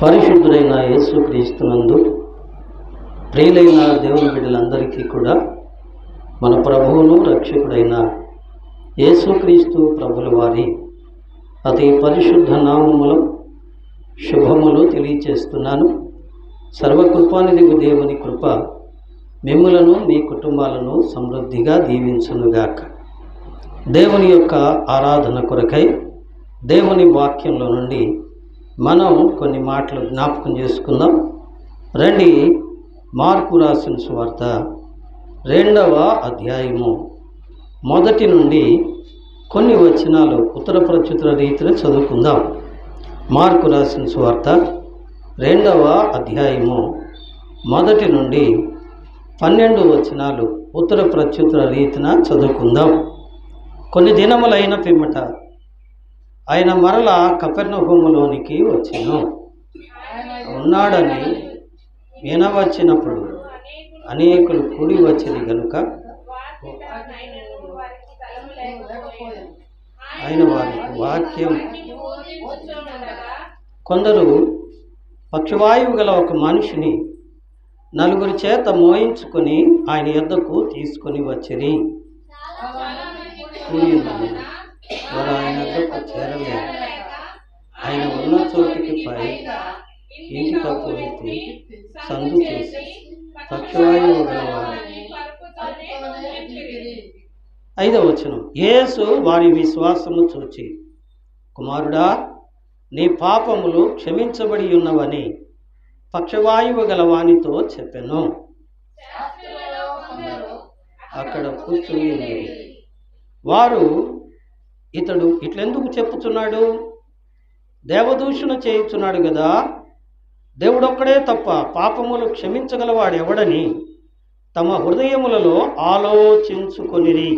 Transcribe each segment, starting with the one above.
పరిశుద్ధుడైన యేసుక్రీస్తునందు ప్రియులైన దేవుని బిడ్డలందరికీ కూడా మన ప్రభువును రక్షకుడైన యేసుక్రీస్తు ప్రభుల వారి అతి పరిశుద్ధ నామములో శుభములు తెలియచేస్తున్నాను. సర్వకృపానిధిగు దేవుని కృప మిమ్ములను మీ కుటుంబాలను సమృద్ధిగా దీవించునుగాక. దేవుని యొక్క ఆరాధన కొరకై దేవుని వాక్యంలో నుండి మనం కొన్ని మాటలు జ్ఞాపకం చేసుకుందాం. రండి, మార్కు రాసిన సువార్త 2వ అధ్యాయము 1 నుండి కొన్ని వచనాలు ఉత్తర ప్రత్యుత్తర రీతిలో చదువుకుందాం. మార్కు రాసిన సువార్త 2వ అధ్యాయము 1 నుండి 12 వచనాలు ఉత్తర ప్రత్యుత్తర రీతిన చదువుకుందాం. కొన్ని దినములైన పిమ్మట ఆయన మరలా కపెర్నహూములోనికి వచ్చెను. ఉన్నాడని వినవచ్చినప్పుడు అనేకులు కూడి వచ్చింది గనుక ఆయన వారికి వాక్యం. కొందరు పక్షవాయువు గల ఒక మనిషిని 4 చేత మోయించుకొని ఆయన యొద్దకు తీసుకొని వచ్చిరి. వారు ఆయన వద్దకు చేరలేదు. ఆయన ఉన్న చోటికి పై ఇంటికి పోయి సందు చేసి పక్షవాయువు గలవారు. 5వ వచనం. యేసు వారి విశ్వాసము చూచి, కుమారుడా, నీ పాపములు క్షమించబడి ఉన్నవని పక్షవాయువు గలవానితో చెప్పెను. అక్కడ కూర్చుని వారు, ఇతడు ఇట్లెందుకు చెప్పుచున్నాడు? దేవదూషణ చేయుచున్నాడు కదా. దేవుడొక్కడే తప్ప పాపములు క్షమించగలవాడు ఎవడని తమ హృదయములలో ఆలోచించుకొనిరి.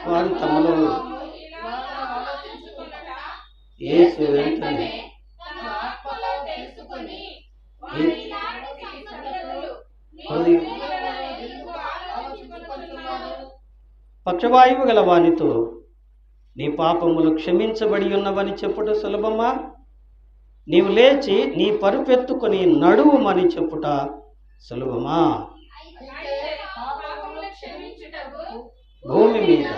వారు తమలో యేసు వెంటనే పక్షవాయువు గల వానితో నీ పాపములు క్షమించబడి ఉన్నవని చెప్పుట సులభమా? నీవు లేచి నీ పరుపెత్తుకొని నడువుమని చెప్పుట సులభమా? భూమి మీద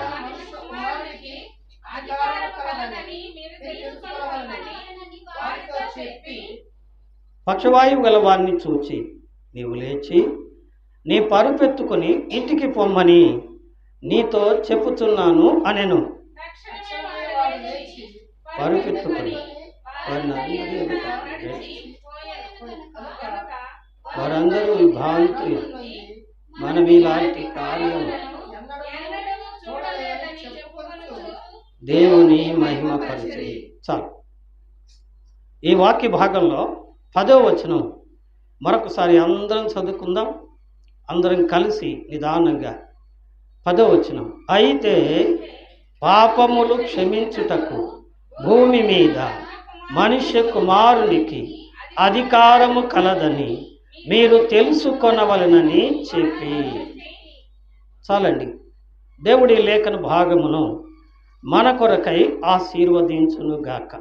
పక్షవాయువు గల వారిని చూచి, నీవు లేచి నీ పరుపెత్తుకొని ఇంటికి పొమ్మని నీతో చెప్పుచున్నాను అనెను. పరుపెత్తుకొని వారందరూ భావితులు, మనం ఇలాంటి కార్యం దేవుని మహిమ పరిచయం. చాలు. ఈ వాక్య భాగంలో 10వ వచనం మరొకసారి అందరం చదువుకుందాం. అందరం కలిసి నిదానంగా. 10వ వచనం. అయితే పాపములు క్షమించుటకు భూమి మీద మనుష్య కుమారునికి అధికారము కలదని మీరు తెలుసుకొనవలనని చెప్పి. చాలండి. దేవుడి లేఖన భాగమును మన కొరకై ఆశీర్వదించునుగాక.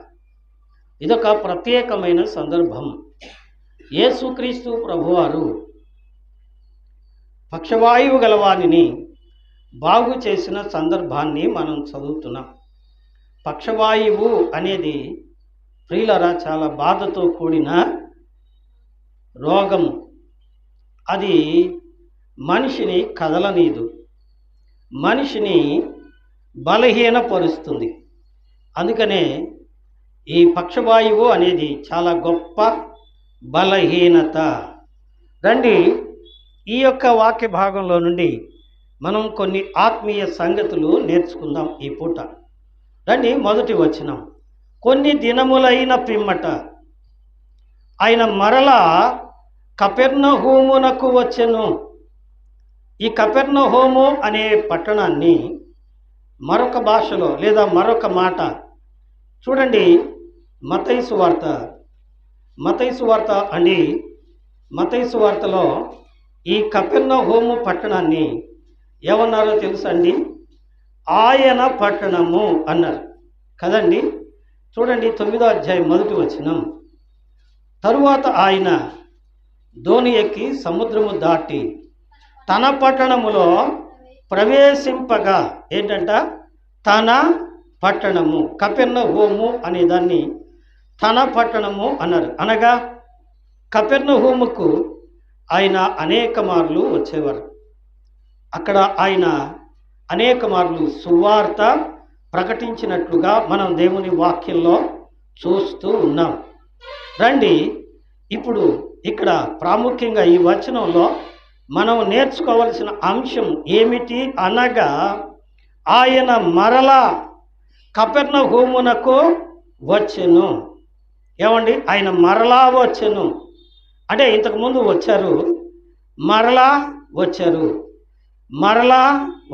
ఇదొక ప్రత్యేకమైన సందర్భం. యేసుక్రీస్తు ప్రభువారు పక్షవాయువు గలవానిని బాగు చేసిన సందర్భాన్ని మనం చదువుతున్నాం. పక్షవాయువు అనేది ప్రియులరా చాలా బాధతో కూడిన రోగము. అది మనిషిని కదలనీదు, మనిషిని బలహీనపరుస్తుంది. అందుకనే ఈ పక్షవాయువు అనేది చాలా గొప్ప బలహీనత. రండి, ఈ యొక్క వాక్య భాగంలో నుండి మనం కొన్ని ఆత్మీయ సంగతులు నేర్చుకుందాం ఈ పూట. రండి, 1వ వచనం. కొన్ని దినములైన పిమ్మట ఆయన మరలా కపెర్నహూమునకు వచ్చెను. ఈ కపెర్నహూము అనే పట్టణాన్ని మరొక భాషలో లేదా మరొక మాట చూడండి. మత్తయి సువార్త అండి. మత్తయి సువార్తలో ఈ కపెర్నహూము పట్టణాన్ని ఏమన్నారో తెలుసండి? ఆయన పట్టణము అన్నారు కదండి. చూడండి 9వ అధ్యాయం 1వ వచనం. తరువాత ఆయన దోణి ఎక్కి సముద్రము దాటి తన పట్టణములో ప్రవేశింపగా, ఏంటంట, తన పట్టణము, కపెర్నహూము అనే దాన్ని తన పట్టణము అన్నారు. అనగా కపెర్నహూముకు ఆయన అనేక మార్లు వచ్చేవారు. అక్కడ ఆయన అనేక మార్లు సువార్త ప్రకటించినట్లుగా మనం దేవుని వాక్యంలో చూస్తూ ఉన్నాం. రండి, ఇప్పుడు ఇక్కడ ప్రాముఖ్యంగా ఈ వచనంలో మనం నేర్చుకోవలసిన అంశం ఏమిటి అనగా, ఆయన మరలా కపెర్నహూమునకు వచ్చెను. ఏమండి, ఆయన మరలా వచ్చెను అంటే ఇంతకుముందు వచ్చారు, మరలా వచ్చారు, మరలా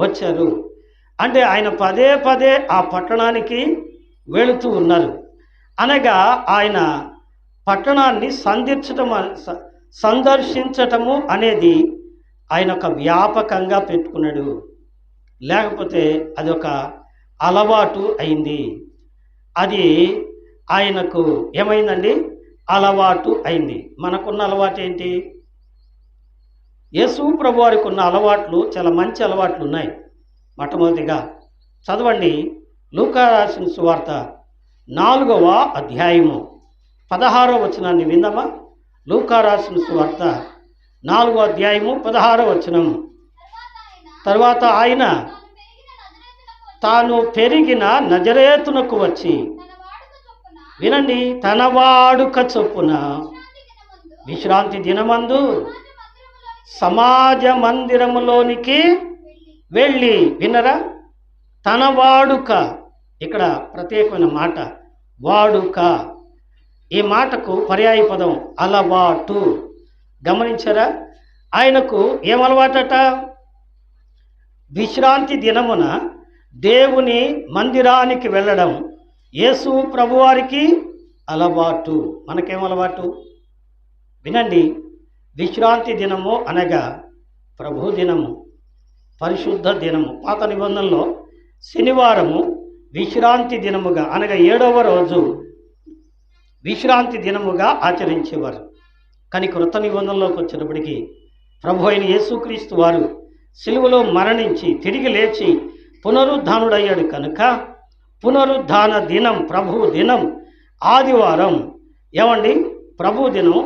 వచ్చారు అంటే ఆయన పదే పదే ఆ పట్టణానికి వెళుతూ ఉన్నారు. అనగా ఆయన పట్టణాన్ని సందర్శించటము అనేది ఆయన ఒక వ్యాపకంగా పెట్టుకున్నాడు. లేకపోతే అది ఒక అలవాటు అయింది. అది ఆయనకు ఏమైందండి? అలవాటు అయింది. మనకున్న అలవాటు ఏంటి? యేసు ప్రభు వారికి ఉన్న అలవాట్లు చాలా మంచి అలవాట్లు ఉన్నాయి. మొట్టమొదటిగా చదవండి, లూకా రాసిన సువార్త 4వ అధ్యాయము 16వ వచనాన్ని విందామా? లూకా రాసిన సువార్త 4వ అధ్యాయము 16వ వచనం. తర్వాత ఆయన తాను పెరిగిన నజరేతునకు వచ్చి, వినండి, తన వాడుక చొప్పున విశ్రాంతి దినమందు సమాజ మందిరములోనికి వెళ్ళి, వినరా, తన వాడుక, ఇక్కడ ప్రత్యేకమైన మాట వాడుక. ఈ మాటకు పర్యాయ పదం అలవాటు. గమనించారా? ఆయనకు ఏం అలవాటట? విశ్రాంతి దినమున దేవుని మందిరానికి వెళ్ళడం యేసు ప్రభువారికి అలవాటు. మనకేం అలవాటు? వినండి, విశ్రాంతి దినము అనగా ప్రభు దినము, పరిశుద్ధ దినము. పాత నిబంధనలో శనివారము విశ్రాంతి దినముగా అనగా 7వ రోజు విశ్రాంతి దినముగా ఆచరించేవారు. కానీ కృత నిబంధనలోకి వచ్చినప్పటికీ ప్రభు అయిన యేసుక్రీస్తు వారు సిలువలో మరణించి తిరిగి లేచి పునరుద్ధానుడయ్యాడు కనుక పునరుద్ధాన దినం, ప్రభు దినం ఆదివారం, ఏమండి, ప్రభు దినం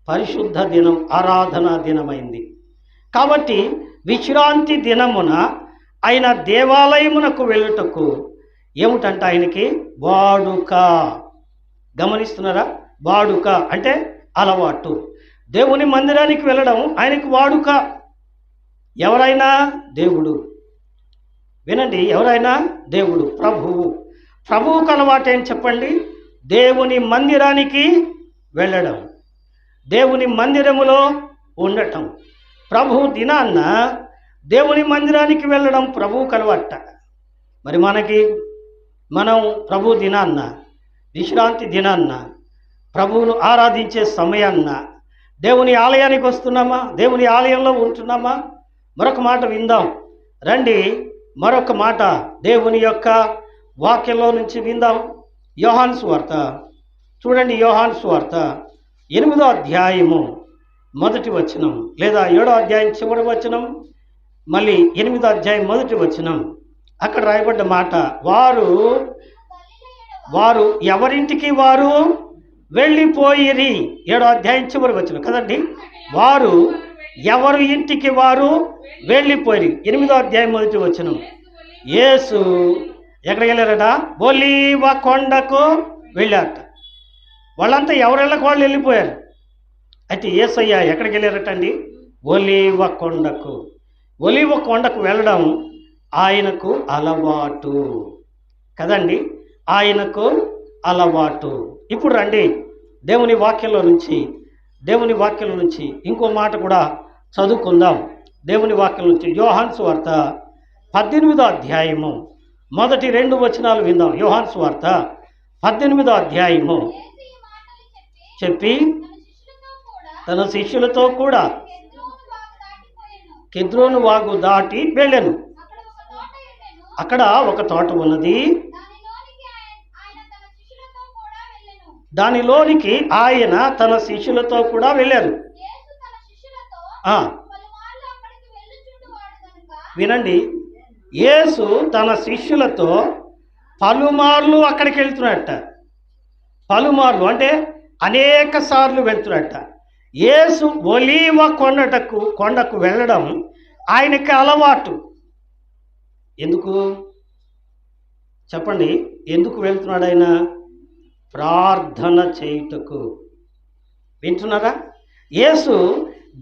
పరిశుద్ధ దినం, ఆరాధనా దినమైంది. కాబట్టి విశ్రాంతి దినమున ఆయన దేవాలయమునకు వెళ్ళుటకు ఏమిటంట? ఆయనకి వాడుక. గమనిస్తున్నారా? వాడుక అంటే అలవాటు. దేవుని మందిరానికి వెళ్ళడం ఆయనకు వాడుక. ఎవరైనా దేవుడు, వినండి, ఎవరైనా దేవుడు, ప్రభువుకు అలవాటు ఏం చెప్పండి? దేవుని మందిరానికి వెళ్ళడం, దేవుని మందిరములో ఉండటం. ప్రభు దినాన్న దేవుని మందిరానికి వెళ్ళడం ప్రభువుకు అలవాట. మరి మనం ప్రభు దినాన్న, విశ్రాంతి దినాన్న, ప్రభువును ఆరాధించే సమయాన్న దేవుని ఆలయానికి వస్తున్నామా? దేవుని ఆలయంలో ఉంటున్నామా? మరొక మాట విందాం రండి. మరొక మాట దేవుని యొక్క వాక్యంలో నుంచి విందాం. యోహాను సువార్త చూడండి, యోహాను సువార్త 8వ అధ్యాయము 1వ వచనం, లేదా 7వ అధ్యాయం చివరి వచనం, మళ్ళీ 8వ అధ్యాయం 1వ వచనం. అక్కడ రాయబడ్డ మాట, వారు ఎవరింటికి వారు వెళ్ళిపోయిరి. 7వ అధ్యాయం చివరి వచనం కదండి. వారు ఎవరు ఇంటికి వారు వెళ్ళిపోయి. 8వ అధ్యాయం 1వ వచనం. యేసు ఎక్కడికి వెళ్ళారట? ఒలీవ కొండకు వెళ్ళారట. వాళ్ళంతా ఎవరెళ్ళకు వాళ్ళు వెళ్ళిపోయారు. అయితే యేసయ్య ఎక్కడికి వెళ్ళారట అండి? ఒలీవ కొండకు. ఒలీవ కొండకు వెళ్ళడం ఆయనకు అలవాటు కదండి, ఆయనకు అలవాటు. ఇప్పుడు రండి, దేవుని వాక్యంలో నుంచి ఇంకో మాట కూడా చదువుకుందాం. దేవుని వాక్యం నుంచి యోహాను సువార్త 18వ అధ్యాయము మొదటి 2 వచనాలు విందాం. యోహాను సువార్త 18వ అధ్యాయము చెప్పి తన శిష్యులతో కూడా కెద్రోను వాగు దాటి వెళ్ళాను. అక్కడ ఒక తోట ఉన్నది. దానిలోనికి ఆయన తన శిష్యులతో కూడా వెళ్ళారు. ఆ, వినండి, యేసు తన శిష్యులతో పలుమార్లు అక్కడికి వెళ్తున్నట్ట. పలుమార్లు అంటే అనేక సార్లు వెళ్తున్నట్ట. యేసు ఒలీవ కొండకు వెళ్ళడం ఆయనకి అలవాటు. ఎందుకు చెప్పండి? ఎందుకు వెళ్తున్నాడు ఆయన? ప్రార్థన చేయుటకు. వింటున్నారా? యేసు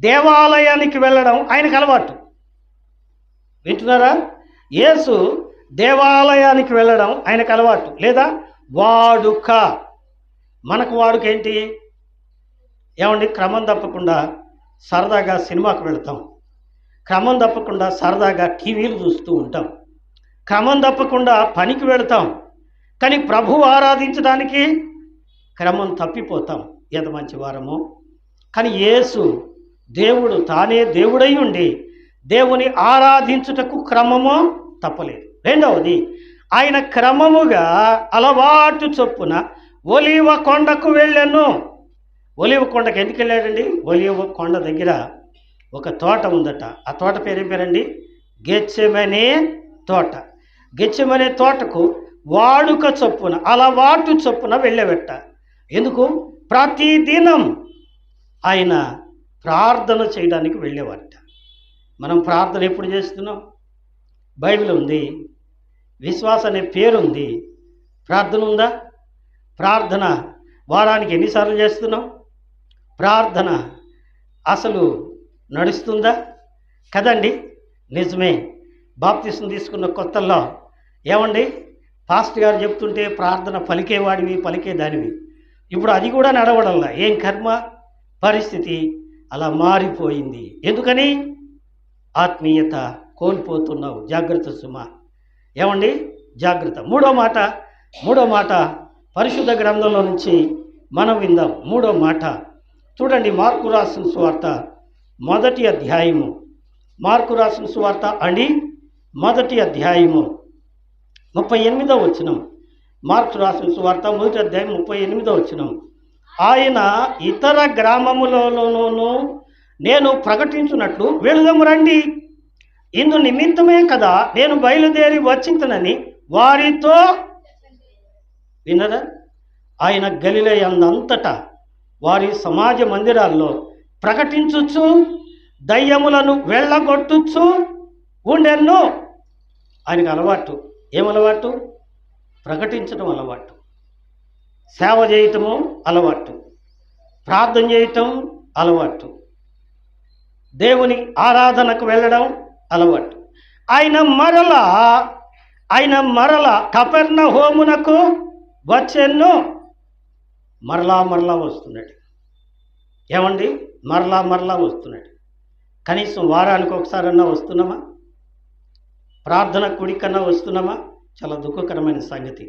దేవాలయానికి వెళ్ళడం ఆయనకు అలవాటు. వింటున్నారా? యేసు దేవాలయానికి వెళ్ళడం ఆయనకు అలవాటు, లేదా వాడుక. మనకు వాడుక ఏంటి? ఏమండి, క్రమం తప్పకుండా సరదాగా సినిమాకు వెళ్తాం, క్రమం తప్పకుండా సరదాగా టీవీలు చూస్తూ ఉంటాం, క్రమం తప్పకుండా పనికి వెళతాం. కానీ ప్రభువు ఆరాధించడానికి క్రమం తప్పిపోతాం. ఎంత మంచి వారము! కానీ యేసు దేవుడు, తానే దేవుడై ఉండి దేవుని ఆరాధించుటకు క్రమము తప్పలేదు. రెండవది, ఆయన క్రమముగా అలవాటు చొప్పున ఒలీవ కొండకు వెళ్ళాను. ఒలీవ కొండకు ఎందుకు వెళ్ళాడండి? ఒలీవ కొండ దగ్గర ఒక తోట ఉందట. ఆ తోట పేరేం పేరండి? గెత్సెమనే తోట. గెత్సెమనే తోటకు వాడుక చొప్పున, అలవాటు చొప్పున వెళ్ళబెట్ట. ఎందుకు? ప్రతిదినం ఆయన ప్రార్థన చేయడానికి వెళ్ళేవారట. మనం ప్రార్థన ఎప్పుడు చేస్తున్నాం? బైబిల్ ఉంది, విశ్వాస అనే పేరుంది, ప్రార్థన ఉందా? ప్రార్థన వారానికి ఎన్నిసార్లు చేస్తున్నాం? ప్రార్థన అసలు నడుస్తుందా? కదండి, నిజమే. బాప్తిసం తీసుకున్న కొత్తల్లో ఏమండి, పాస్టర్ గారు చెప్తుంటే ప్రార్థన పలికేవాడివి, పలికేదానివి. ఇప్పుడు అది కూడా నడవడంలా. ఏం కర్మ! పరిస్థితి అలా మారిపోయింది. ఎందుకని? ఆత్మీయత కోల్పోతున్నావు. జాగ్రత్త సుమా. ఏమండి, జాగ్రత్త. మూడో మాట పరిశుద్ధ గ్రంథంలో నుంచి మనం విందాం. మూడో మాట చూడండి, మార్కు రాసిన సువార్త మొదటి అధ్యాయము. మార్కు రాసిన సువార్త అండి మొదటి అధ్యాయము 38వ వచనం. మార్కు రాసిన సువార్త మొదటి అధ్యాయం 38వ వచనం. ఆయన ఇతర గ్రామములలోనూ నేను ప్రకటించున్నట్లు వెళుదాము రండి, ఇందు నిమిత్తమే కదా నేను బయలుదేరి వచ్చింతనని వారితో. వినరా? ఆయన గలిలయందంతటా వారి సమాజ మందిరాల్లో ప్రకటించుచు దయ్యములను వెళ్ళగొట్టుచు ఉండెను. ఆయనకు అలవాటు. ఏమలవాటు? ప్రకటించడం అలవాటు, సేవ చేయటము అలవాటు, ప్రార్థన చేయటం అలవాటు, దేవుని ఆరాధనకు వెళ్ళడం అలవాటు. ఆయన మరలా కపెర్నహూమునకు వచ్చెను. మరలా వస్తున్నాడు. ఏమండి, మరలా వస్తున్నాడు. కనీసం వారానికి ఒకసారన్నా వస్తున్నామా? ప్రార్థన కుడికన్నా వస్తున్నామా? చాలా దుఃఖకరమైన సంగతి.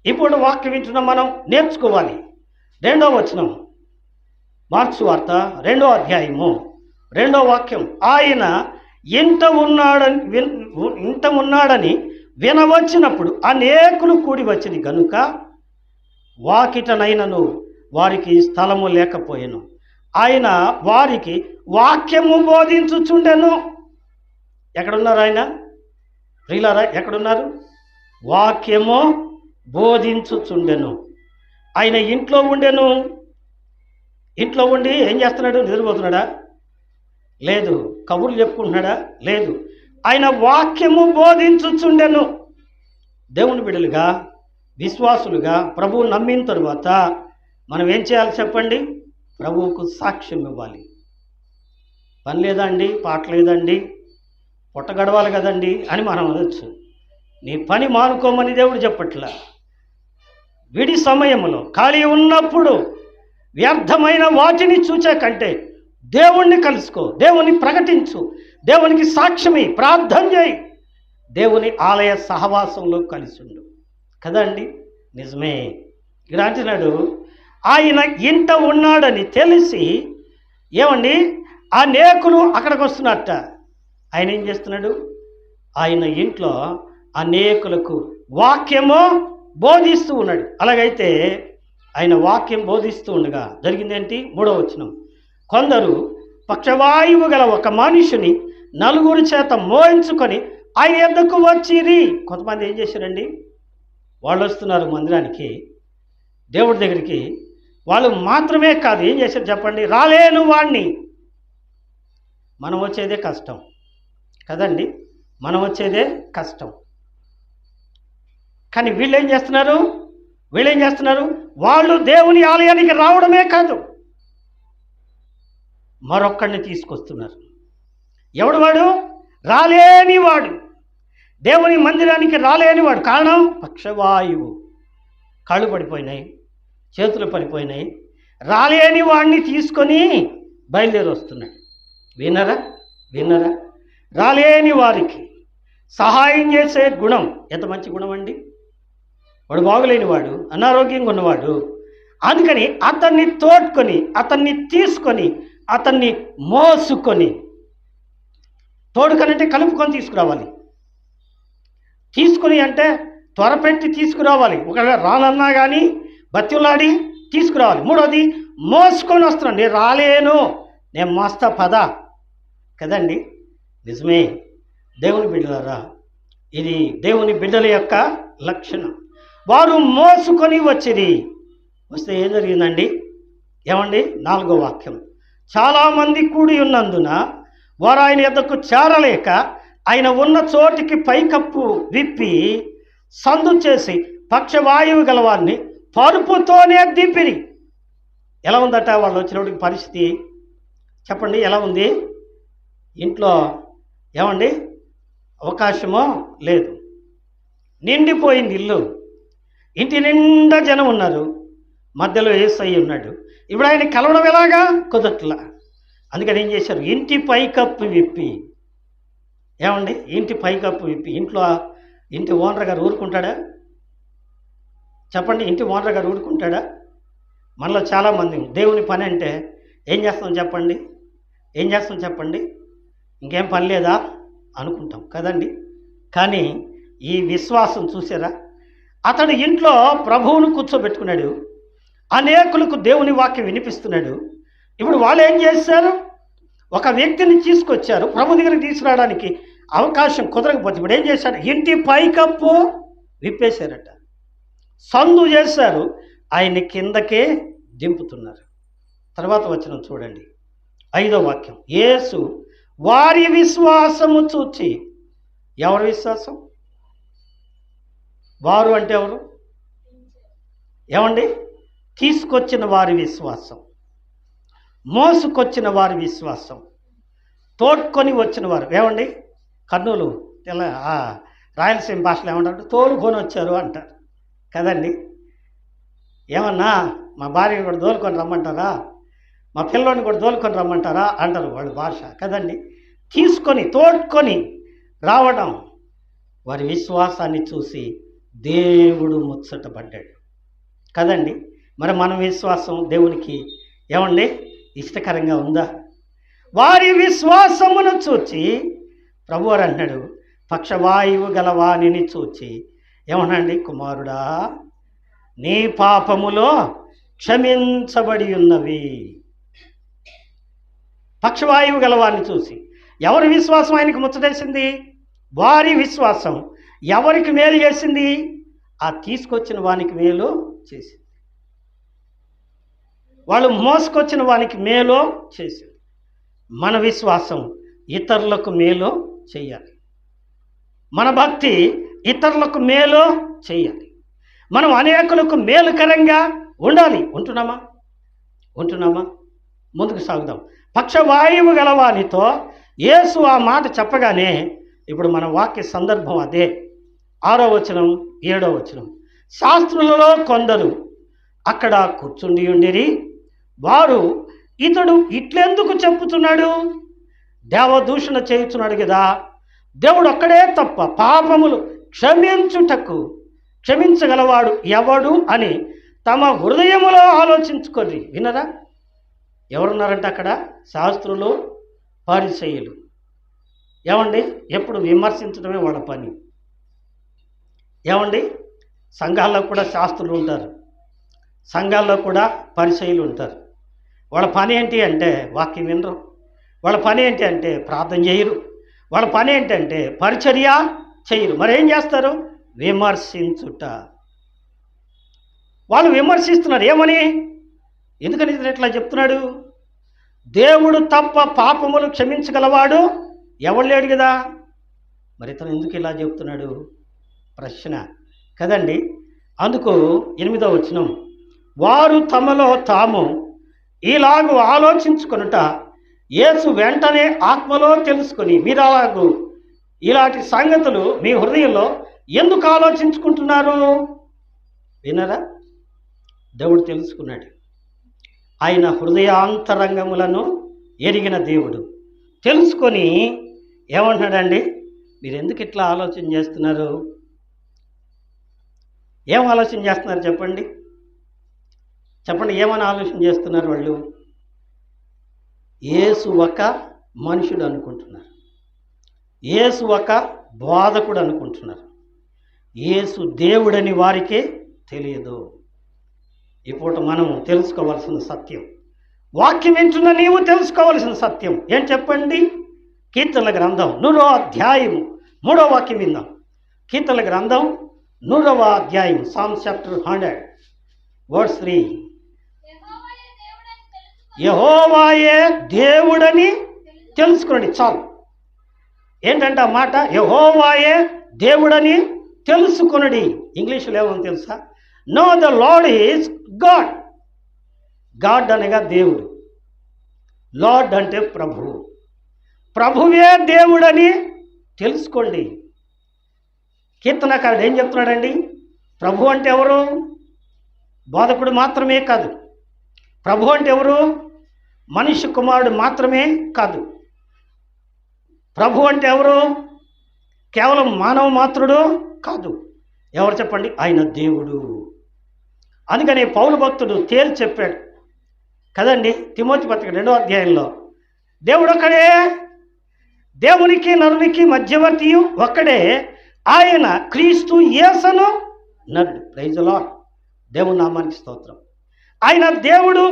ఇప్పుడు వాక్యం వింటున్న మనం నేర్చుకోవాలి. 2వ వచనం, మార్క్స్ వార్త 2వ అధ్యాయము 2వ వాక్యం. ఆయన ఇంత ఉన్నాడని వినవచ్చినప్పుడు అనేకులు కూడి వచ్చింది గనుక వాకిటనైనను వారికి స్థలము లేకపోయెను. ఆయన వారికి వాక్యము బోధించుచుండెను. ఎక్కడున్నారు ఆయన? ప్రియులారా, ఎక్కడున్నారు? వాక్యము బోధించుచుండెను. ఆయన ఇంట్లో ఉండెను. ఇంట్లో ఉండి ఏం చేస్తున్నాడు? నిద్రపోతున్నాడా? లేదు. కబుర్లు చెప్పుకుంటున్నాడా? లేదు. ఆయన వాక్యము బోధించుచుండెను. దేవుని బిడ్డలుగా, విశ్వాసులుగా ప్రభువు నమ్మిన తరువాత మనం ఏం చేయాలి చెప్పండి? ప్రభువుకు సాక్ష్యం ఇవ్వాలి. పని లేదా అండి, పాట లేదండి, పొట్ట గడవాలి కదండి అని మనం అనొచ్చు. నీ పని మానుకోమని దేవుడు చెప్పట్లా. విడి సమయంలో ఖాళీ ఉన్నప్పుడు వ్యర్థమైన వాటిని చూచే కంటే దేవుణ్ణి కలుసుకో, దేవుని ప్రకటించు, దేవునికి సాక్ష్యమి, ప్రార్థన చేయి, దేవుని ఆలయ సహవాసంలో కలిసి ఉండు కదండి. నిజమే. ఇక్కడ అంటున్నాడు, ఆయన ఇంట ఉన్నాడని తెలిసి ఏమండి అనేకులు అక్కడికి వస్తున్నట్ట. ఆయన ఏం చేస్తున్నాడు? ఆయన ఇంట్లో అనేకులకు వాక్యము బోధిస్తూ ఉన్నాడు. అలాగైతే ఆయన వాక్యం బోధిస్తూ ఉండగా జరిగిందేంటి? 3వ వచనం. కొందరు పక్షవాయువు గల ఒక మనిషిని నలుగురు చేత మోయించుకొని ఆయన యొద్దకు వచ్చిరి. కొంతమంది ఏం చేశారండి? వాళ్ళు వస్తున్నారు మందిరానికి, దేవుడి దగ్గరికి. వాళ్ళు మాత్రమే కాదు, ఏం చేశారు చెప్పండి? రాలేను వాణ్ణి. మనం వచ్చేదే కష్టం కదండి, మనం వచ్చేదే కష్టం. కానీ వీళ్ళేం చేస్తున్నారు? వాళ్ళు దేవుని ఆలయానికి రావడమే కాదు, మరొక్కడిని తీసుకొస్తున్నారు. ఎవడు వాడు? రాలేనివాడు, దేవుని మందిరానికి రాలేనివాడు. కారణం పక్షవాయువు. కాళ్ళు పడిపోయినాయి, చేతులు పడిపోయినాయి. రాలేని వాడిని తీసుకొని బయలుదేరి వస్తున్నాడు. వినరా? రాలేని వారికి సహాయం చేసే గుణం ఎంత మంచి గుణం అండి! వాడు బాగులేనివాడు, అనారోగ్యంగా ఉన్నవాడు. అందుకని అతన్ని తోడ్కొని, అతన్ని తీసుకొని, అతన్ని మోసుకొని, తోడుకనంటే కలుపుకొని తీసుకురావాలి. తీసుకుని అంటే త్వరపెట్టి తీసుకురావాలి. ఒకవేళ రానన్నా కానీ బతిలాడి తీసుకురావాలి. 3వది మోసుకొని వస్తున్నాను. నేను రాలేను, నేను మోస్తా పద కదండి. నిజమే దేవుని బిడ్డలారా, ఇది దేవుని బిడ్డల యొక్క లక్షణం. వారు మోసుకొని వచ్చింది. వస్తే ఏం జరిగిందండి? ఏమండి? 4వ వాక్యం. చాలామంది కూడి ఉన్నందున వారు ఆయన యొద్దకు చేరలేక ఆయన ఉన్న చోటికి పైకప్పు విప్పి సందు చేసి పక్షవాయువు గలవారిని పరుపుతోనే దింపిరి. ఎలా ఉందట వాళ్ళు వచ్చినప్పటికి పరిస్థితి? చెప్పండి, ఎలా ఉంది? ఇంట్లో ఏమండి అవకాశమో లేదు, నిండిపోయింది ఇల్లు. ఇంటి నిండా జనం ఉన్నారు, మధ్యలో యేసయ్య ఉన్నాడు. ఇప్పుడు ఆయన కలవడం ఎలాగా? కుదట్లా. అందుకని ఏం చేశారు? ఇంటి పైకప్పు విప్పి. ఏమండి? ఇంటి పైకప్పు విప్పి. ఇంటి ఓనర్ గారు ఊరుకుంటాడా? చెప్పండి, ఇంటి ఓనర్ గారు ఊరుకుంటాడా? మనలో చాలామంది దేవుని పని అంటే ఏం చేస్తాం చెప్పండి? ఇంకేం పని లేదా అనుకుంటాం కదండి. కానీ ఈ విశ్వాసం చూసారా? అతడు ఇంట్లో ప్రభువును కూర్చోబెట్టుకున్నాడు, అనేకులకు దేవుని వాక్యం వినిపిస్తున్నాడు. ఇప్పుడు వాళ్ళు ఏం చేశారు? ఒక వ్యక్తిని తీసుకొచ్చారు, ప్రభు దగ్గరికి తీసుకురావడానికి అవకాశం కుదరకపోతే ఇప్పుడు ఏం చేశారు? ఇంటి పైకప్పు విప్పేశారట, సందు చేశారు, ఆయన్ని కిందకే దింపుతున్నారు. తర్వాత వచనం చూడండి, 5వ వాక్యం. యేసు వారి విశ్వాసము చూచి. ఎవరి విశ్వాసం? వారు అంటే ఎవరు? ఏమండి? తీసుకొచ్చిన వారి విశ్వాసం, మోసుకొచ్చిన వారి విశ్వాసం, తోడ్కొని వచ్చిన వారు. ఏమండి? కర్నూలు రాయలసీమ భాషలో ఏమంటారు? తోలుకొని వచ్చారు అంటారు కదండి. ఏమన్నా మా భార్యని కూడా తోలుకొని రమ్మంటారా, మా పిల్లోని కూడా తోలుకొని రమ్మంటారా అంటారు వాళ్ళ భాష కదండి. తీసుకొని తోడ్కొని రావడం. వారి విశ్వాసాన్ని చూసి దేవుడు ముచ్చటపడ్డాడు కదండి. మరి మన విశ్వాసం దేవునికి ఏమండి ఇష్టకరంగా ఉందా? వారి విశ్వాసమును చూచి ప్రభువారు అన్నాడు, పక్షవాయువు గలవాణిని చూచి ఏమనండి, కుమారుడా నీ పాపములో క్షమించబడి ఉన్నవి. పక్షవాయువు గలవారిని చూసి ఎవరి విశ్వాసం ఆయనకు ముచ్చటేసింది? వారి విశ్వాసం ఎవరికి మేలు చేసింది? ఆ తీసుకొచ్చిన వానికి మేలు చేసింది. వాళ్ళు మోసుకొచ్చిన వానికి మేలు చేసింది. మన విశ్వాసం ఇతరులకు మేలు చేయాలి. మన భక్తి ఇతరులకు మేలు చేయాలి. మనం అనేకులకు మేలుకరంగా ఉండాలి. ఉంటున్నామా? ముందుకు సాగుదాం. పక్షవాయువు గలవానితో యేసు ఆ మాట చెప్పగానే ఇప్పుడు మన వాక్య సందర్భం అదే. 6వ వచనం 7వ వచనం. శాస్త్రులలో కొందరు అక్కడ కూర్చుండి ఉండిరి. వారు ఇతడు ఇట్లెందుకు చెప్పుతున్నాడు? దేవదూషణ చేయుచున్నాడు కదా, దేవుడు ఒక్కడే తప్ప పాపములు క్షమించగలవాడు ఎవడు అని తమ హృదయములో ఆలోచించుకొని. వినరా? ఎవరున్నారంటే అక్కడ? శాస్త్రులు, పరిసయ్యులు. ఏమండి? ఎప్పుడు విమర్శించడమే వాళ్ళ పని. ఏమండి? సంఘాల్లో కూడా శాస్త్రులు ఉంటారు, సంఘాల్లో కూడా పరిచయులు ఉంటారు. వాళ్ళ పని ఏంటి అంటే వాక్యం వినరు. వాళ్ళ పని ఏంటి అంటే ప్రార్థన చేయరు. వాళ్ళ పని ఏంటంటే పరిచర్య చేయరు. మరి ఏం చేస్తారు? విమర్శించుట. వాళ్ళు విమర్శిస్తున్నారు. ఏమని? ఎందుకని ఇతను ఇట్లా చెప్తున్నాడు? దేవుడు తప్ప పాపములు క్షమించగలవాడు ఎవడు లేడు కదా. మరి ఇతను ఎందుకు ఇలా చెప్తున్నాడు? ప్రశ్న కదండి. అందుకు 8వ వచనం, వారు తమలో తాము ఇలాగూ ఆలోచించుకొనుట యేసు వెంటనే ఆత్మలో తెలుసుకొని, మీరు ఇలాంటి సంగతులు మీ హృదయంలో ఎందుకు ఆలోచించుకుంటున్నారు? వినరా? దేవుడు తెలుసుకున్నాడు. ఆయన హృదయాంతరంగములను ఎరిగిన దేవుడు తెలుసుకొని ఏమంటున్నాడండి? మీరు ఎందుకు ఇట్లా ఆలోచన చేస్తున్నారు? ఏం ఆలోచన చేస్తున్నారు చెప్పండి? ఏమని ఆలోచన చేస్తున్నారు వాళ్ళు? యేసు ఒక మనుషుడు అనుకుంటున్నారు. యేసు ఒక బోధకుడు అనుకుంటున్నారు. యేసు దేవుడని వారికి తెలియదు. ఈ పూట మనం తెలుసుకోవాల్సిన సత్యం, వాక్యం వింటున్న నీవు తెలుసుకోవాల్సిన సత్యం ఏం చెప్పండి? కీర్తనల గ్రంథం 100వ అధ్యాయము 3వ వాక్యం విందాం. కీర్తనల గ్రంథం 100వ అధ్యాయం, Psalm chapter 100 verse 3. యెహోవాయే దేవుడని తెలుసుకోండి. చాలు. ఏంటంటే ఆ మాట, యెహోవాయే దేవుడని తెలుసుకొనుడి. ఇంగ్లీష్లో ఏమని తెలుసా? Know the lord is God. God అనగా దేవుడు, లార్డ్ అంటే ప్రభువు. ప్రభువే దేవుడని తెలుసుకోండి. కీర్తనకారుడు ఏం చెప్తున్నాడండి? ప్రభు అంటే ఎవరు? బోధకుడు మాత్రమే కాదు. ప్రభు అంటే ఎవరు? మనిషి కుమారుడు మాత్రమే కాదు. ప్రభు అంటే ఎవరు? కేవలం మానవ మాత్రుడు కాదు. ఎవరు చెప్పండి? ఆయన దేవుడు. అందుకని పౌలు భక్తుడు తేల్చి చెప్పాడు కదండి, తిమోతి పత్రిక 2వ అధ్యాయంలో, దేవుడు ఒక్కడే, దేవునికి నరునికి మధ్యవర్తి ఒక్కడే, ఆయన క్రీస్తు యేసును నరుడు. Praise the lord. దేవుని నామానికి స్తోత్రం. ఆయన దేవుడు,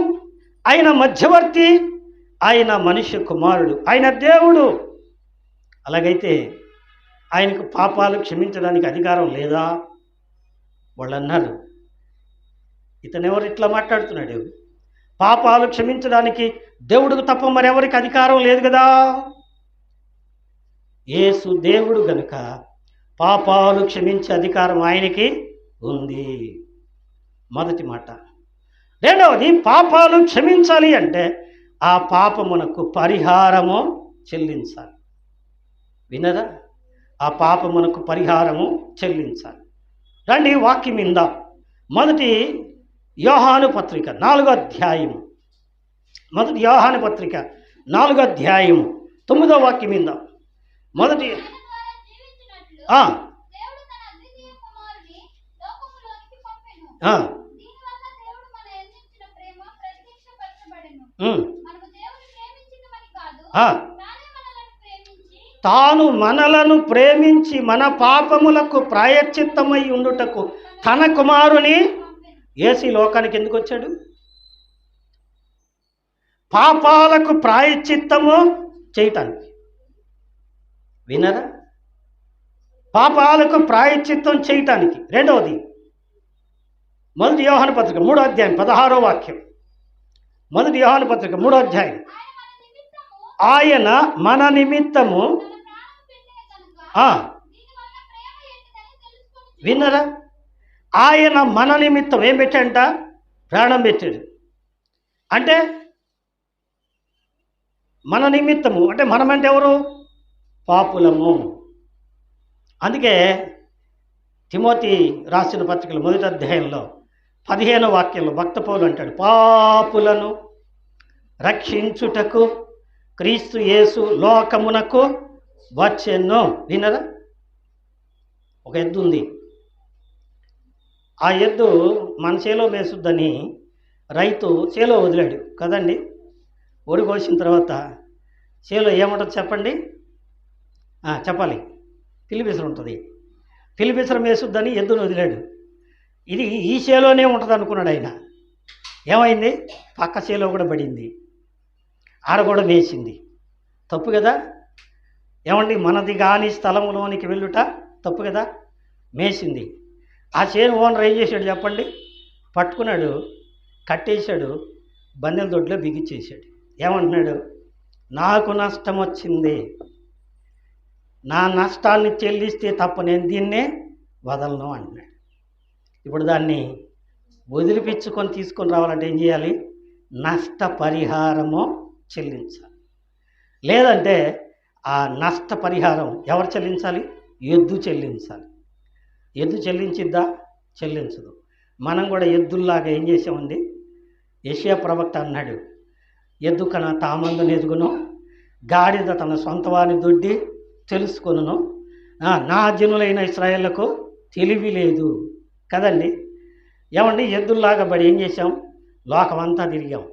ఆయన మధ్యవర్తి, ఆయన మనిషి కుమారుడు, ఆయన దేవుడు. అలాగైతే ఆయనకు పాపాలు క్షమించడానికి అధికారం లేదా? వాళ్ళు అన్నారు, ఇతనెవరు ఇట్లా మాట్లాడుతున్నాడు? పాపాలు క్షమించడానికి దేవుడికి తప్ప మరెవరికి అధికారం లేదు కదా. యేసు దేవుడు గనుక పాపాలు క్షమించే అధికారం ఆయనకి ఉంది. మొదటి మాట. రెండవది, పాపాలు క్షమించాలి అంటే ఆ పాపమునకు పరిహారము చెల్లించాలి. వినరా? ఆ పాపమునకు పరిహారము చెల్లించాలి. రండి వాక్యం విందాం. మొదటి యోహాను పత్రిక 4వ అధ్యాయము, మొదటి యోహాను పత్రిక 4వ అధ్యాయము 9వ వాక్యం విందాం. మొదటి తాను మనలను ప్రేమించి మన పాపములకు ప్రాయశ్చిత్తమై ఉండుటకు తన కుమారుని యేసు లోకానికి ఎందుకు వచ్చాడు? పాపాలకు ప్రాయశ్చిత్తము చేయటానికి. వినరా? పాపాలకు ప్రాయశ్చిత్తం చేయటానికి. రెండవది, మొదటి యోహాను పత్రిక 3వ అధ్యాయం 16వ వాక్యం. మొదటి యోహాను పత్రిక 3వ అధ్యాయం, ఆయన మన నిమిత్తము విన్నరా? ఆయన మన నిమిత్తం ఏం పెట్టాడంట? ప్రాణం పెట్టాడు. అంటే మన నిమిత్తము అంటే మనమంటే ఎవరు? పాపులము. అందుకే తిమోతి రాసిన పత్రికలు 1వ అధ్యాయంలో 15వ వాక్యంలో భక్త పౌలు అంటాడు, పాపులను రక్షించుటకు క్రీస్తు యేసు లోకమునకు వచ్చెను. వినరా? ఒక ఎద్దు ఉంది. ఆ ఎద్దు మన చేలో మేసుద్దని రైతు చేలో వదిలాడు కదండి. ఒడి కోసిన తర్వాత చేలో ఏముంటుంది చెప్పండి? చెప్పాలి. పిల్లిపిసర ఉంటుంది. పిల్లిపిసర మేసుద్దని ఎద్దును వదిలాడు. ఇది ఈ చేలోనే ఉంటుంది అనుకున్నాడు ఆయన. ఏమైంది? పక్క చేలో కూడా పడింది, ఆడ కూడా మేసింది. తప్పు కదా? ఏమండి, మనది కాని స్థలంలోనికి వెళ్ళుట తప్పు కదా? మేసింది. ఆ చేను ఓనర్ ఏం చేశాడు చెప్పండి? పట్టుకున్నాడు, కట్టేశాడు, బందెల దొడ్లో బిగించేశాడు. ఏమంటున్నాడు? నాకు నష్టం వచ్చింది, నా నష్టాన్ని చెల్లిస్తే తప్ప నేను దీన్నే వదలను అంటున్నాడు. ఇప్పుడు దాన్ని వదిలిపించుకొని తీసుకొని రావాలంటే ఏం చేయాలి? నష్టపరిహారము చెల్లించాలి. లేదంటే ఆ నష్టపరిహారం ఎవరు చెల్లించాలి? ఎద్దు చెల్లించాలి. ఎద్దు చెల్లించిద్దా? చెల్లించదు. మనం కూడా ఎద్దుల్లాగా ఏం చేసామండి? యెషయా ప్రవక్త అన్నాడు, ఎద్దు కన తామందు నెదుగును, గాడిద తన సొంతవాని దొడ్డి తెలుసుకొనును, నా జనులైన ఇశ్రాయేళ్లకు తెలివి లేదు కదండి. ఏమండి, ఎద్దుల్లాగా బడి ఏం చేసాం? లోకమంతా తిరిగాం,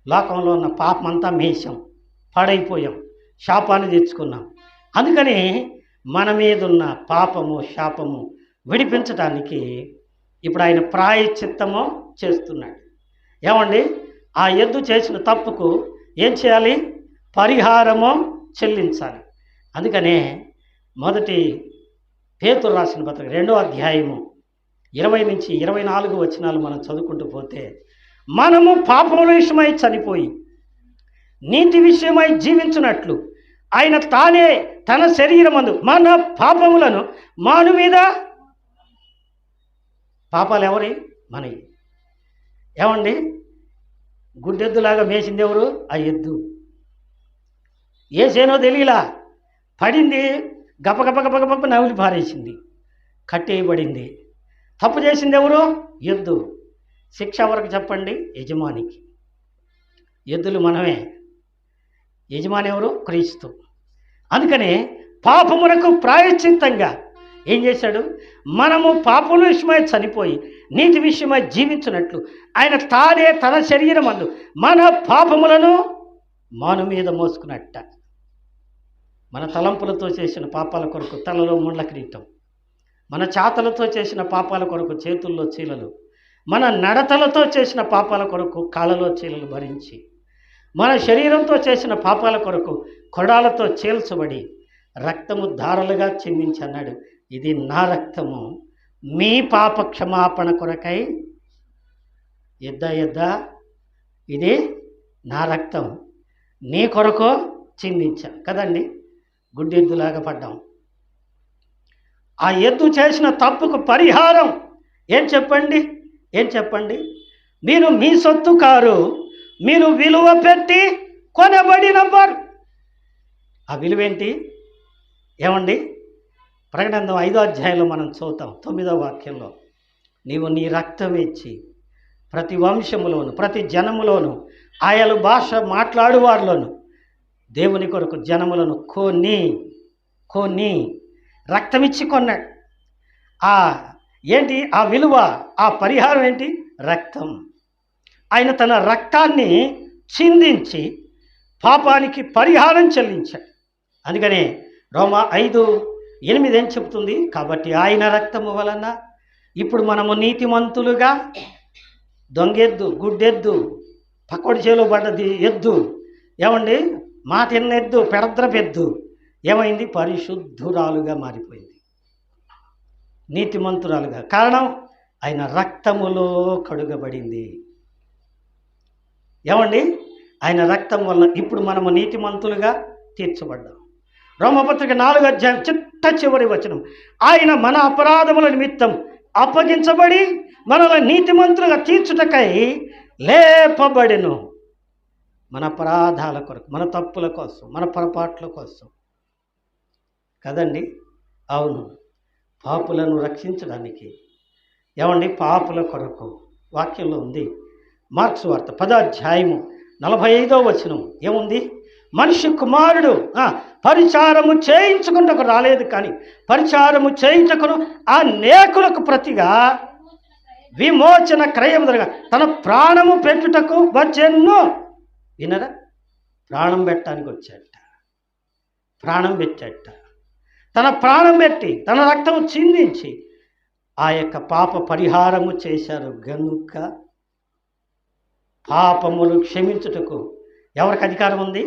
లోకంలో ఉన్న పాపమంతా మేసాం, పాడైపోయాం, శాపాన్ని తెచ్చుకున్నాం. అందుకని మన మీద ఉన్న పాపము శాపము విడిపించడానికి ఇప్పుడు ఆయన ప్రాయశ్చిత్తము చేస్తున్నాడు. ఏమండి, ఆ ఎద్దు చేసిన తప్పుకు ఏం చేయాలి? పరిహారము చెల్లించాలి. అందుకనే మొదటి పేతురు రాసిన పత్రిక 2వ అధ్యాయము 20 నుంచి 24 వచనాలు మనం చదువుకుంటూ పోతే, మనము పాపముల విషయమై చనిపోయి నీతి విషయమై జీవించున్నట్లు ఆయన తానే తన శరీరమందు మన పాపములను మాను మీద, పాపాలు ఎవరి? మనవి. ఏమండి, గుడ్డెద్దులాగా మేసింది ఎవరు? ఆ ఎద్దు. ఏసేనో తెలియలా, పడింది, గపగప నవిలి పారేసింది, కట్టేయబడింది. తప్పు చేసింది ఎవరు? ఎద్దు. శిక్ష వరకు చెప్పండి? యజమానికి. ఎద్దులు మనమే, యజమాని ఎవరు? క్రీస్తు. అందుకనే పాపమునకు ప్రాయశ్చిత్తంగా ఏం చేశాడు? మనము పాపముల విషయమై చనిపోయి నీతి విషయమై జీవించినట్లు ఆయన తానే తన శరీరమందు మన పాపములను మాను మీద మోసుకున్నట్ట. మన తలంపులతో చేసిన పాపాల కొరకు తలలో ముండ్ల కిరీటం, మన చాతలతో చేసిన పాపాల కొరకు చేతుల్లో చీలలు, మన నడతలతో చేసిన పాపాల కొరకు కాళ్ళలో చీలలు భరించి, మన శరీరంతో చేసిన పాపాల కొరకు కొడాలతో చీల్చబడి రక్తము ధారలుగా చిందించి అన్నాడు, ఇది నా రక్తము, మీ పాప క్షమాపణ కొరకై ఎద్దా ఇది నా రక్తం, నీ కొరకు చిందించా కదండి. గుడ్డెద్దులాగా పడ్డాం. ఆ ఎద్దు చేసిన తప్పుకు పరిహారం ఏం చెప్పండి? ఏం చెప్పండి? మీరు మీ సొత్తు కారు, మీరు విలువ పెట్టి కొనబడినవారు. ఆ విలువేంటి? ఏమండి, ప్రకటన 5వ అధ్యాయంలో మనం చదువుతాం 9వ వాక్యంలో, నీవు నీ రక్తం ఇచ్చి ప్రతి వంశములోను ప్రతి జనములోను ఆయలు భాష మాట్లాడువారిలోను దేవుని కొరకు జనములను కొని రక్తమిచ్చి కొన్నాడు. ఏంటి ఆ విలువ? ఆ పరిహారం ఏంటి? రక్తం. ఆయన తన రక్తాన్ని చిందించి పాపానికి పరిహారం చెల్లించాడు. అందుకనే రోమా 5:8 ఏం చెప్తుంది? కాబట్టి ఆయన రక్తము వలన ఇప్పుడు మనము నీతిమంతులుగా, దొంగెద్దు, గుడ్డెద్దు, పకోడి చేలో పడ్డది ఎద్దు, ఏమండి మాట ఎన్నెద్దు, పెడద్రపెద్దు ఏమైంది? పరిశుద్ధురాలుగా మారిపోయింది, నీతిమంతురాలుగా. కారణం ఆయన రక్తములో కడుగబడింది. ఏమండి, ఆయన రక్తం వలన ఇప్పుడు మనము నీతిమంతులుగా తీర్చబడ్డాం. రోమపత్రిక 4వ అధ్యాయం చివరి వచనం, ఆయన మన అపరాధముల నిమిత్తం అప్పగించబడి మనల్ని నీతిమంతులుగా తీర్చుటకై లేపబడెను. మన అపరాధాల కొరకు, మన తప్పుల కోసం, మన పొరపాట్ల కోసం కదండి. అవును, పాపులను రక్షించడానికి. ఏమండి, పాపుల కొరకు వాక్యంలో ఉంది. మార్క్స్ వార్త 10వ అధ్యాయము 45వ వచనం ఏముంది? మనిషి కుమారుడు పరిచారము చేయించుకుంటకు రాలేదు, కానీ పరిచారము చేయించకును అనేకులకు ప్రతిగా విమోచన క్రయముగా తన ప్రాణము పెట్టుటకు వచ్చెను. వినరా? ప్రాణం పెట్టడానికి వచ్చాట, ప్రాణం పెట్టాట. తన ప్రాణం పెట్టి తన రక్తం చిందించి ఆ యొక్క పాప పరిహారము చేశారు గనుక పాపములు క్షమించుటకు ఎవరికి అధికారం ఉంది?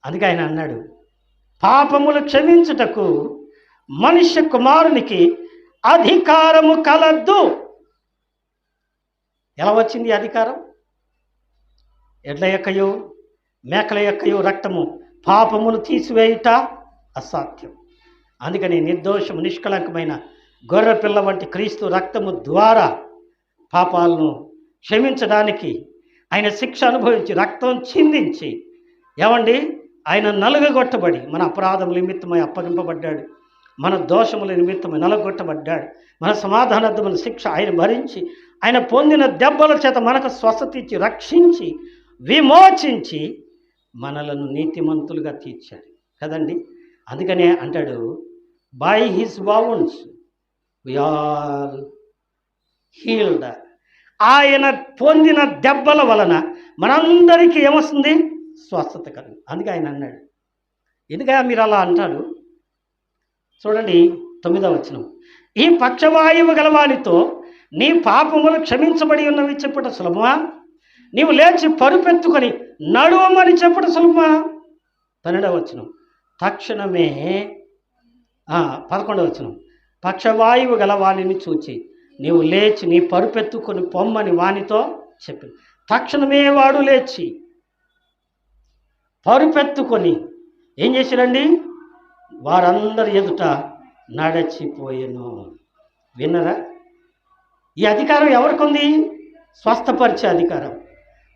అందుకే ఆయన అన్నాడు, పాపములు క్షమించుటకు మనుష్య కుమారునికి అధికారము కలదు. ఎలా వచ్చింది అధికారం? ఎడ్ల యొక్కయో మేకల యొక్కయో రక్తము పాపములు తీసివేయుట అసాధ్యం. అందుకని నిర్దోషము నిష్కళంకమైన గొర్రె పిల్ల వంటి క్రీస్తు రక్తము ద్వారా పాపాలను క్షమించడానికి ఆయన శిక్ష అనుభవించి రక్తం చిందించి ఏమండి ఆయన నలుగగొట్టబడి మన అపరాధముల నిమిత్తమై అప్పగింపబడ్డాడు, మన దోషముల నిమిత్తమై నలగొట్టబడ్డాడు. మన సమాధానార్థమైన శిక్ష ఆయన భరించి ఆయన పొందిన దెబ్బల చేత మనకు స్వస్థత ఇచ్చి రక్షించి విమోచించి మనలను నీతిమంతులుగా తీర్చాడు కదండి. అందుకనే అంటాడు, by his wounds we are healed. ఆయన పొందిన దెబ్బల వలన మనందరికీ ఏమొస్తుంది? స్వస్థత కలుగు. అందుకే ఆయన అన్నాడు. ఎందుకగా మీరు అలా అంటారు? చూడండి 9వ వచనం, ఈ పక్షవాయువు గలవానితో నీ పాపములు క్షమించబడి ఉన్నవి చెప్పుట సులభమా? నీవు లేచి పరుపెత్తుకొని నడువమని చెప్పుట సులభమా? 12వ వచనం, తక్షణమే 11వ వచనం, పక్షవాయువు గల వాణిని చూచి నీవు లేచి నీ పరుపెత్తుకొని పొమ్మని వానితో చెప్పి తక్షణమే వాడు లేచి పరుపెత్తుకొని ఏం చేశాడండి? వారందరి ఎదుట నడచిపోయెను. విన్నరా? ఈ అధికారం ఎవరికి ఉంది? స్వస్థపరిచే అధికారం,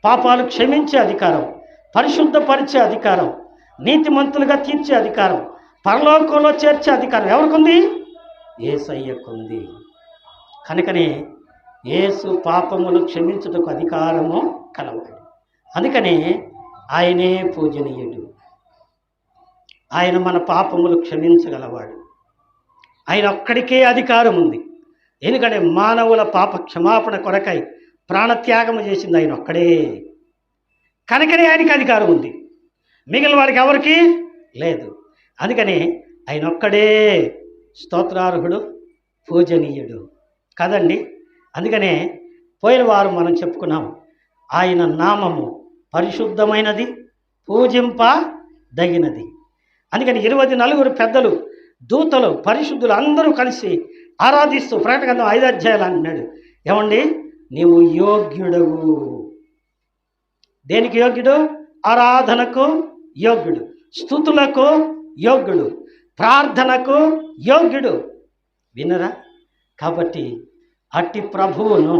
పాపాలు క్షమించే అధికారం, పరిశుద్ధపరిచే అధికారం, నీతిమంతులుగా తీర్చే అధికారం, పరలోకంలో చేర్చే అధికారం ఎవరికి ఉంది? యేసయ్యకు ఉంది. కనుకనే యేసు పాపములు క్షమించుటకు అధికారము కలవాడు. అందుకనే ఆయనే పూజనీయుడు. ఆయన మన పాపములు క్షమించగలవాడు. ఆయన ఒక్కడికే అధికారం ఉంది. ఎందుకంటే మానవుల పాప క్షమాపణ కొరకై ప్రాణత్యాగము చేసింది ఆయన ఒక్కడే. కనుకనే ఆయనకి అధికారం ఉంది, మిగిలిన వారికి ఎవరికి లేదు. అందుకని ఆయన ఒక్కడే స్తోత్రార్హుడు, పూజనీయుడు కదండి. అందుకనే పోయిన వారం మనం చెప్పుకున్నాం, ఆయన నామము పరిశుద్ధమైనది, పూజింపదగినది. అందుకని 24 పెద్దలు, దూతలు, పరిశుద్ధులు అందరూ కలిసి ఆరాధిస్తూ ప్రకటన గ్రంథం 5 అధ్యాయాలు అన్నాడు, ఏమండి నీవు యోగ్యుడవు. దేనికి యోగ్యుడు? ఆరాధనకు యోగ్యుడు, స్తుతులకు యోగ్యుడు, ప్రార్థనకు యోగ్యుడు. వినరా? కాబట్టి అట్టి ప్రభువును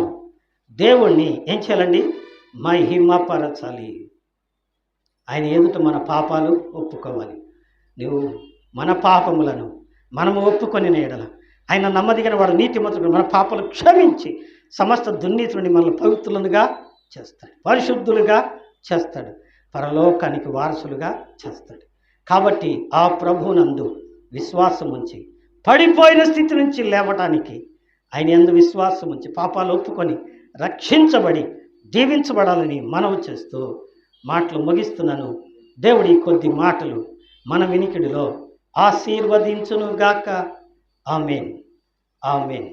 దేవుణ్ణి ఏం చేయాలండి? మహిమపరచాలి. ఆయన ఎదుట మన పాపాలు ఒప్పుకోవాలి. నువ్వు మన పాపములను మనము ఒప్పుకొని ఎడల ఆయన నమ్మదగిన వాడు, నీతిమంతుడు, మన పాపాలు క్షమించి సమస్త దుర్నీతి నుండి మనల్ని పవిత్రులుగా చేస్తాడు, పరిశుద్ధులుగా చేస్తాడు, పరలోకానికి వారసులుగా చేస్తాడు. కాబట్టి ఆ ప్రభువునందు విశ్వాసం ఉంచి పడిపోయిన స్థితి నుంచి లేవటానికి ఆయన యందు విశ్వాసం ఉంచి పాపాలు ఒప్పుకొని రక్షించబడి దీవించబడాలని మనవి చేస్తూ మాటలు ముగిస్తున్నాను. దేవుడి కొద్ది మాటలు మన వినికిడిలో ఆశీర్వదించునుగాక. ఆమేన్, ఆమేన్.